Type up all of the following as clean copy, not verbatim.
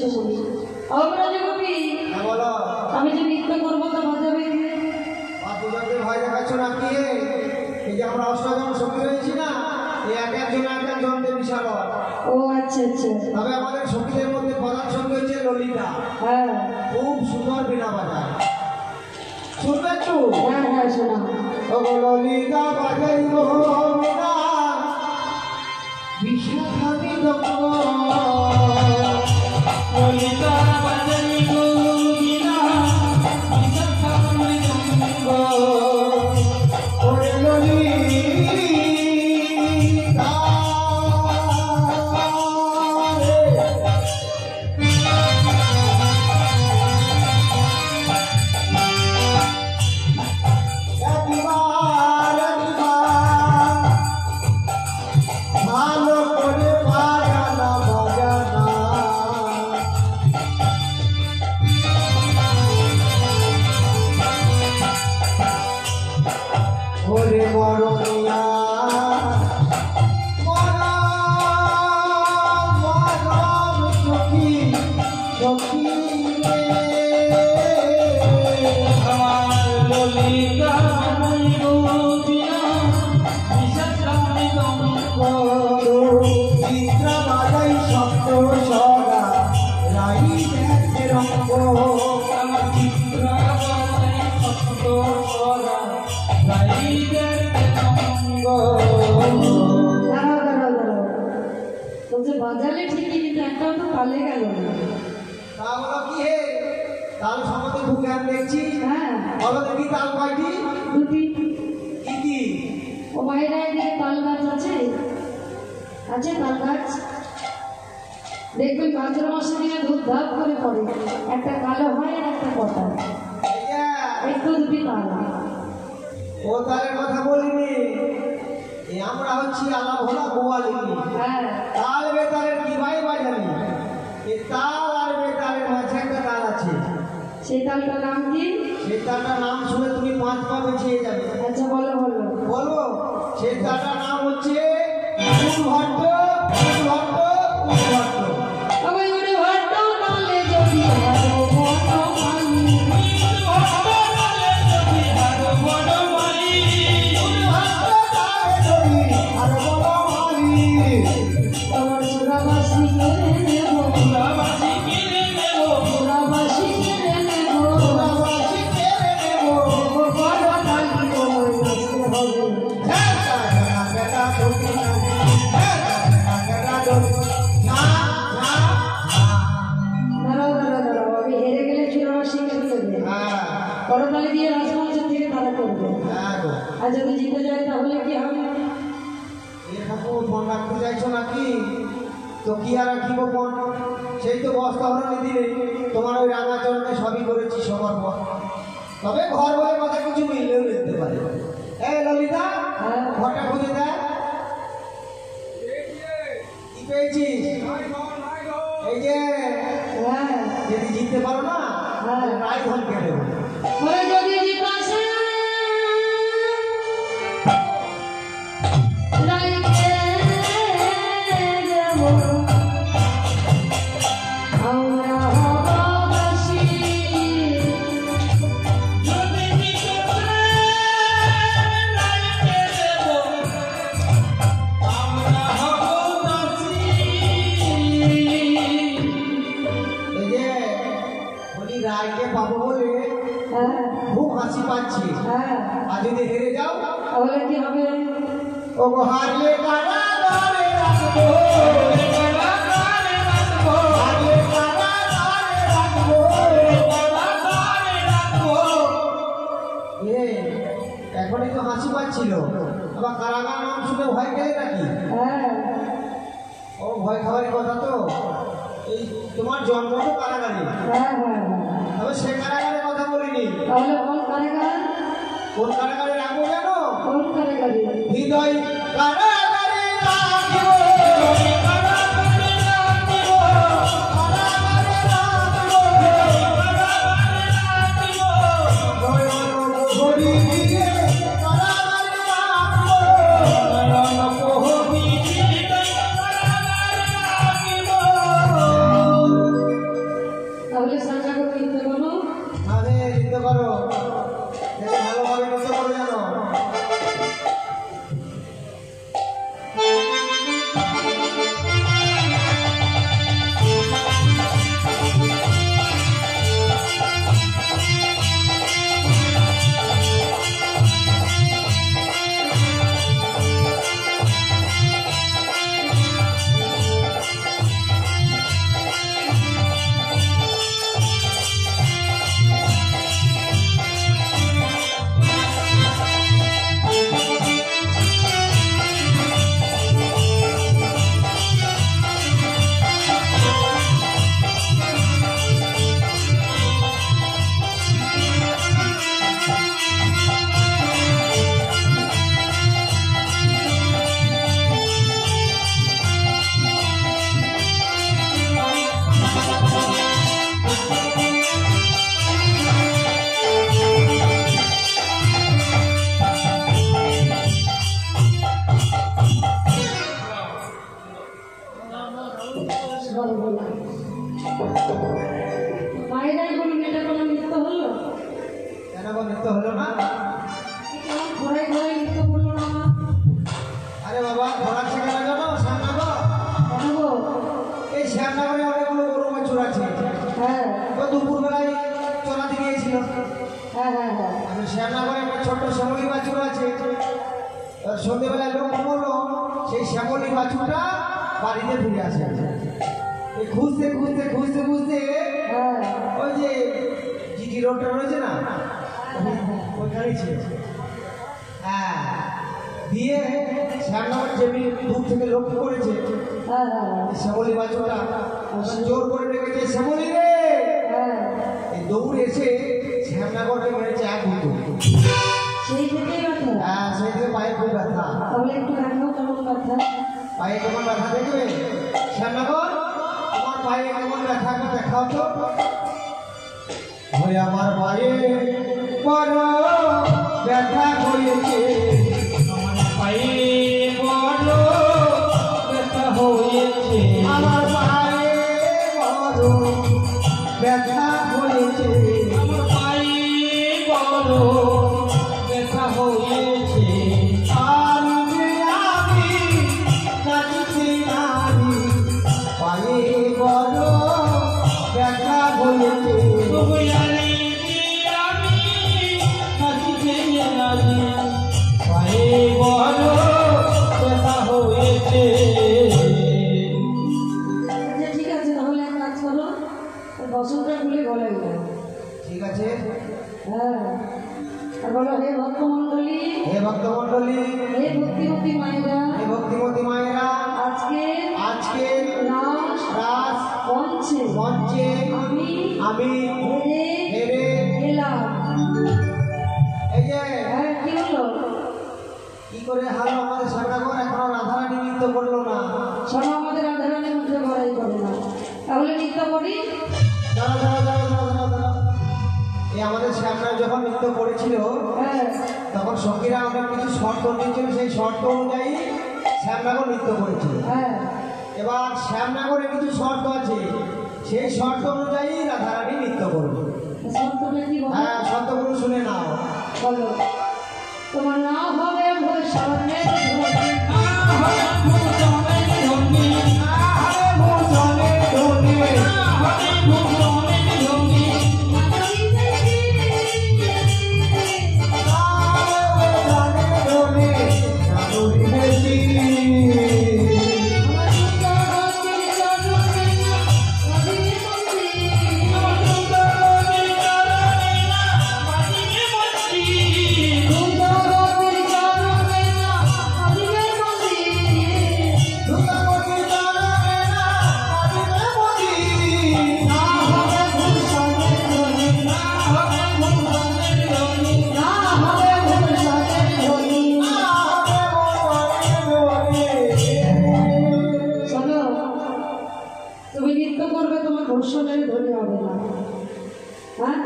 শিরোমণি। অপরাধ কবি, আমি যে নৃত্য করবো তো বাজাবে কে? বাজাবে ভয় দেখাচ্ছ না কি? এই যে আমরা অষ্টজন সঙ্গী রয়েছি না, এই এক একজন বিশাল। ও আচ্ছা আচ্ছা। তবে আমাদের সঙ্গীদের মধ্যে প্রধান সঙ্গী হচ্ছে ললিতা। হ্যাঁ, খুব সুন্দর বীণা বাজায়। শুনবে একটু? হ্যাঁ হ্যাঁ শোনা। ও ললিতা বাজাই গো বীণা, বিশাখা বিদগ্ধ। ললিতা বাজাই গো বীণা, বিশাখা বিদগ্ধ। ওরে ললিতা বাজালে ঠিকই, কিন্তু একটাও তো পালে গেল না। তাহলে কি হে? তাল সম্বন্ধে খুব জ্ঞান দেখছি। হ্যাঁ, বলো দেখি তাল কয়টি? দুটি। কি কি? ও বাইরে এদিকে তাল গাছ আছে, আছে তাল গাছ। দেখবেন ভাদ্র মাসে দিনে দুধ ধাপ করে পড়ে, একটা কালো হয় আর একটা কটা। একটু দুটি তাল। ও তালের কথা বলিনি, আমরা হচ্ছি আলা ভোলা গোয়ালিনী। হ্যাঁ, তাল বেতালের কি ভাই বাজানি? এই তাল আর বেতালের মাঝে একটা তাল আছে। সেই তালটার নাম কি? সেই তালটার নাম শুনে তুমি 5 পা বেঁচে যাবে। আচ্ছা বলো বলো বলো। সেই তালটার নাম হচ্ছে উদ্ভট্ট। উদ্ভট্ট উদ্ভট্ট। ওই উদ্ভট্ট তালে যদি হারো বড় মালি, উদ্ভট্ট তালে যদি হারো বড় মালি, উদ্ভট্ট তালে যদি হারো বড় মালি, তোমার চূড়াবাসী কেড়ে নেব, চূড়াবাসী কিনে নেব, চূড়াবাসী কেড়ে নেব, চূড়াবাসী কেড়ে নেব। বড় তালি তোমায় নাচতে হবে। দাঁড়াও দাঁড়াও দাঁড়াও, আমি হেরে গেলে চূড়াবাসী কেড়ে নেবে। করতালি দিয়ে রাজমঞ্চ থেকে তারা করবে। আর যদি জিতে যায় তাহলে কি হবে? ফোন রাখতে চাইছো নাকি? তো কি আর রাখিব ফোন? সেই তো বস্তা হরণে দিলে তোমার ওই রাঙা চরণে সবই করেছি সবার পর। তবে ঘর বলে কথা কিছু মিললেও নিতে পারে। এই ললিতা, ঘরটা খুঁজে দেয়। কি পেয়েছিস? এই যে যদি জিততে পারো না, রায় ধন কেটে দেবো। যদি জিতে আসে পাবো বলে খুব হাসি পাচ্ছি। আর যদি হেরে যাও তাহলে কি হবে? ও হারলে কারাগারে রাখবো, কারাগারে রাখবো, হারলে কারাগারে রাখবো, কারাগারে রাখবো। এখনই তো হাসি পাচ্ছিল, আবার কারাগার নাম শুনে ভয় পেলে নাকি? ও ভয় খাওয়ার কথা তো। এই তোমার জন্ম তো কারাগারে, তবে সে কারাগারের কথা বলিনি। তাহলে কোন কারাগার? কোন কারাগারে রাখবো জানো? কোন কারাগারে? হৃদয় কারাগারে রাখবো, কারাগারে রাখবো, কারাগারে রাখবো, কারাগারে রাখবো, নয়ন প্রহরী দিয়ে কারাগারে রাখবো, নয়ন প্রহরী দিয়ে কারাগারে রাখবো। সন্ধ্যেবেলায় লোক বললো সেই শ্যামলী বাছুরটা বাড়িতে ফিরে আসে। এই খুঁজতে খুঁজতে খুঁজতে খুঁজতে হ্যাঁ ওই যে জিটি রোডটা রয়েছে না, ওইখানেই ছিল। হ্যাঁ, দিয়ে শ্যামনগর জেবি দূর থেকে লক্ষ্য করেছে হ্যাঁ হ্যাঁ শ্যামলী বাছুরটা জোর করে রেখেছে, শ্যামলী রে। হ্যাঁ এই দৌড় এসে শ্যামনগরকে মেরেছে এক গুঁতো। সেই থেকেই ব্যথা। হ্যাঁ, সেই থেকে পায়ে খুব ব্যথা। তাহলে একটু দেখাও কেমন ব্যথা। পায়ে কেমন ব্যথা দেখবে? শ্যামনগর, তোমার পায়ে কেমন ব্যথা একটু দেখাও তো। ওই আমার পায়ে বড় ব্যথা হয়েছে, আমার পায়ে বড় ব্যথা হয়েছে, আমার পায়ে বড় ব্যথা হয়েছে, আমার পায়ে বড় ব্যথা হয়েছে। আমি যে আমি কাঁদতে নারি, পায়ে বড় ব্যথা হয়েছে। তবু জানি যে আমি হাসিতে রাজি, পায়ে বড় ব্যথা হয়েছে। আচ্ছা ঠিক আছে, তাহলে এক কাজ করো, ওই বসনটা খুলে গলায় দাও। ঠিক আছে। হ্যাঁ, আর বলো হে ভক্তমণ্ডলী, হে ভক্তমণ্ডলী, হে ভক্তিমতী মায়েরা, হে ভক্তিমতী মায়েরা, আজকে আজকে রাস মঞ্চে মঞ্চে আমি আমি হেরে হেরে এলাম। এই যে হ্যাঁ কি হলো? কি করে হারলো আমাদের শ্যামনগর, এখনো রাধারানী নৃত্য করলো না। শোনো, আমাদের রাধারানীর মধ্যে বড়াই করে না, তাহলে নৃত্য করি। দাঁড়াও দাঁড়াও দাঁড়াও দাঁড়াও দাঁড়াও দাঁড়াও। এই আমাদের শ্যামনগর যখন নৃত্য করেছিল হ্যাঁ তখন সঙ্গীরা অনেক কিছু শর্ত দিয়েছিল, সেই শর্ত অনুযায়ী শ্যামনগর নৃত্য করেছিল। হ্যাঁ এবার শ্যামনগরে কিছু শর্ত আছে, সেই শর্ত অনুযায়ী রাধারানী নৃত্য করবে। শর্তটা কি বলো? হ্যাঁ, শর্তগুলো শুনে নাও। বলো, তোমার নাম হবে ভূষণের ধনী, হবে না। হ্যাঁ,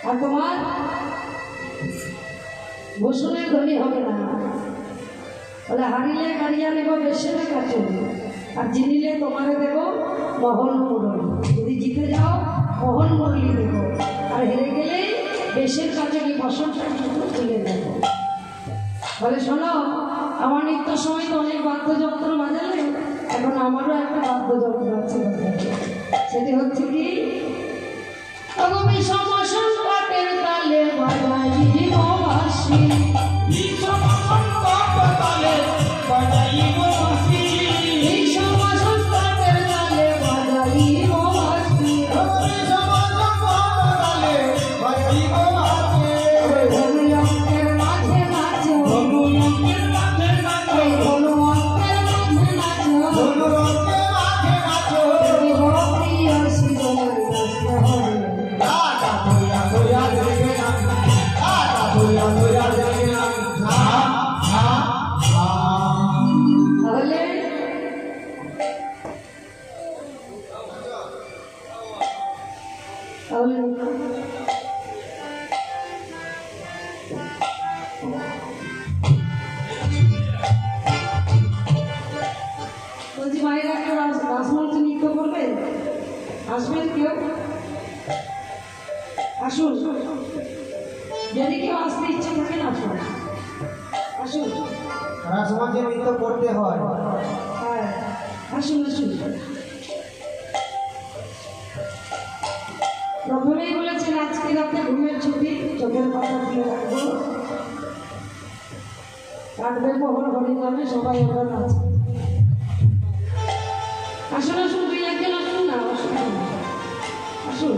আর তোমার ভূষণের ধনী হবে না। বলে হারিলে কারিয়া নেব বেশিরে কাছে, আর জিনিলে তোমারে দেব মোহন মুরলী। যদি জিতে যাও মোহন মুরলী দেব, আর হেরে গেলে বেশের কাছে কি বসনটা তুলে দেব। বলে শোনো, আমার নৃত্য সময় তো অনেক বাদ্যযন্ত্র বাজালে, এখন আমারও একটা বাদ্যযন্ত্র আছে, সেটি হচ্ছে কি সংকটের তালে বাজাইব বাঁশি, সংকটের তালে বাজাইব বাঁশি, ধনুয়ঙ্কের মাঝে নাচো, ধনুয়ঙ্কের মাঝে নাচো, ধনুয়ঙ্কের মাঝে নাচো, তুমি হো প্রিয় শিবনের নাচতে হবে। তাহলে তাহলে বলছি মায়ের একটা রাসমঞ্চ নৃত্য করবে, আসবেন কেউ? আসুন, যদি কেউ আসতে ইচ্ছে থাকেন আসুন, আসুন। রাসমঞ্চে নৃত্য করতে হয়। হ্যাঁ, আসুন আসুন। প্রথমেই বলেছেন আজকে রাতে ঘুমের ছুটি, চোখের পাতা খুলে রাখবো। কাটবে মোহর হরির নামে সবাই ওরা আছে। আসুন আসুন, দুই একজন আসুন না, অসুবিধা নেই, আসুন।